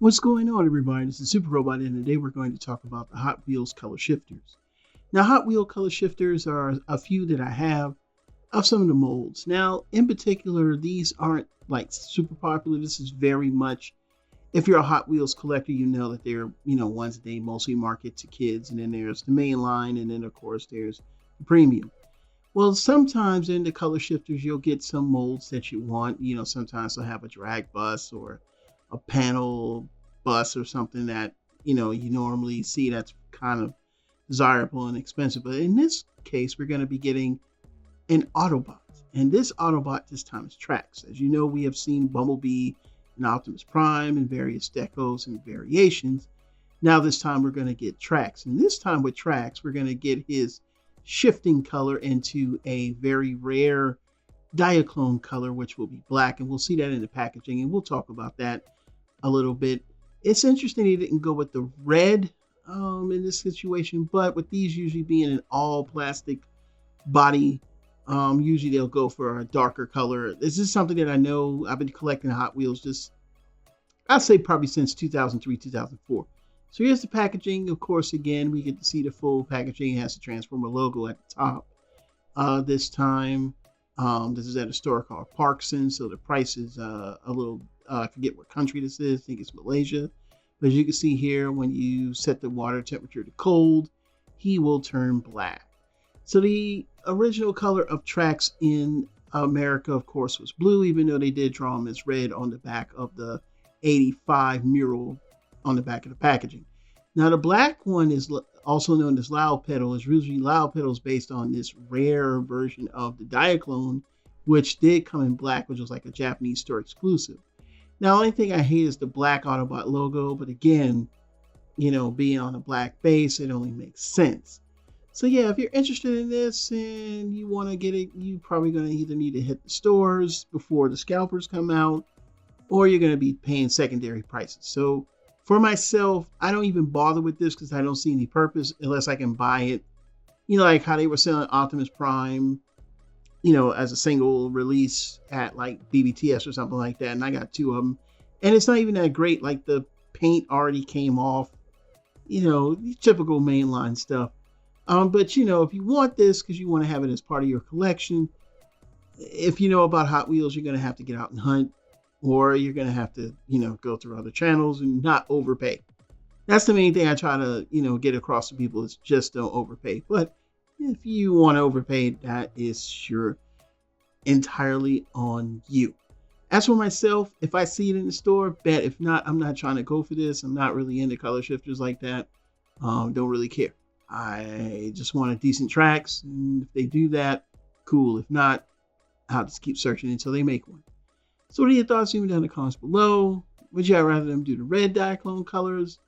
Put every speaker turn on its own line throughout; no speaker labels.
What's going on, everybody? This is Super Robot, and today we're going to talk about the Hot Wheels color shifters. Now, Hot Wheel color shifters are a few that I have of some of the molds. Now, in particular, these aren't like super popular. This is very much, if you're a Hot Wheels collector, you know that they're, ones that they mostly market to kids. And then there's the main line, and then, of course, there's the premium. Well, sometimes in the color shifters, you'll get some molds that you want. Sometimes they'll have a drag bus or a panel bus or something that you normally see that's kind of desirable and expensive. But in this case, we're going to be getting an Autobot, and this Autobot this time is tracks. As you know, we have seen Bumblebee and Optimus Prime and various decos and variations. Now this time we're going to get tracks, and this time with tracks we're going to get his shifting color into a very rare DIACLONE color, which will be black, and we'll see that in the packaging, and we'll talk about that a little bit. It's interesting he didn't go with the red in this situation, but with these usually being an all plastic body, usually they'll go for a darker color. This is something that I know I've been collecting Hot Wheels just, I'd say probably since 2003, 2004. So here's the packaging. Of course, again, we get to see the full packaging. It has the Transformer logo at the top. This time, this is at a store called Parkson, so the price is a little, I forget what country this is. I think it's Malaysia. But as you can see here, when you set the water temperature to cold, he will turn black. So the original color of tracks in America, of course, was blue, even though they did draw him as red on the back of the 85 mural on the back of the packaging. Now the black one is also known as Loud Pedal. Is usually Loud Pedal is based on this rare version of the DIACLONE, which did come in black, which was like a Japanese store exclusive. Now the only thing I hate is the black Autobot logo, but again, being on a black base, it only makes sense. So yeah, if you're interested in this and you want to get it, you're probably going to either need to hit the stores before the scalpers come out, or you're going to be paying secondary prices. So for myself, I don't even bother with this because I don't see any purpose unless I can buy it. Like how they were selling Optimus Prime, as a single release at like BBTS or something like that. And I got two of them. And it's not even that great. Like the paint already came off, typical mainline stuff. But if you want this because you want to have it as part of your collection, if you know about Hot Wheels, you're going to have to get out and hunt. Or you're going to have to, go through other channels and not overpay. That's the main thing I try to, get across to people is just don't overpay. But if you want to overpay, that is entirely on you. As for myself, if I see it in the store, bet. If not, I'm not trying to go for this. I'm not really into color shifters like that. Don't really care. I just want a decent tracks. And if they do that, cool. If not, I'll just keep searching until they make one. So what are your thoughts? Leave me down in the comments below. Would you rather them do the red DIACLONE colors?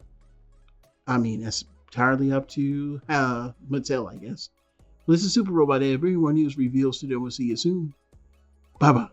I mean, that's entirely up to Mattel, I guess. Well, this is Super Robot. Everyone news reveals today. We'll see you soon. Bye-bye.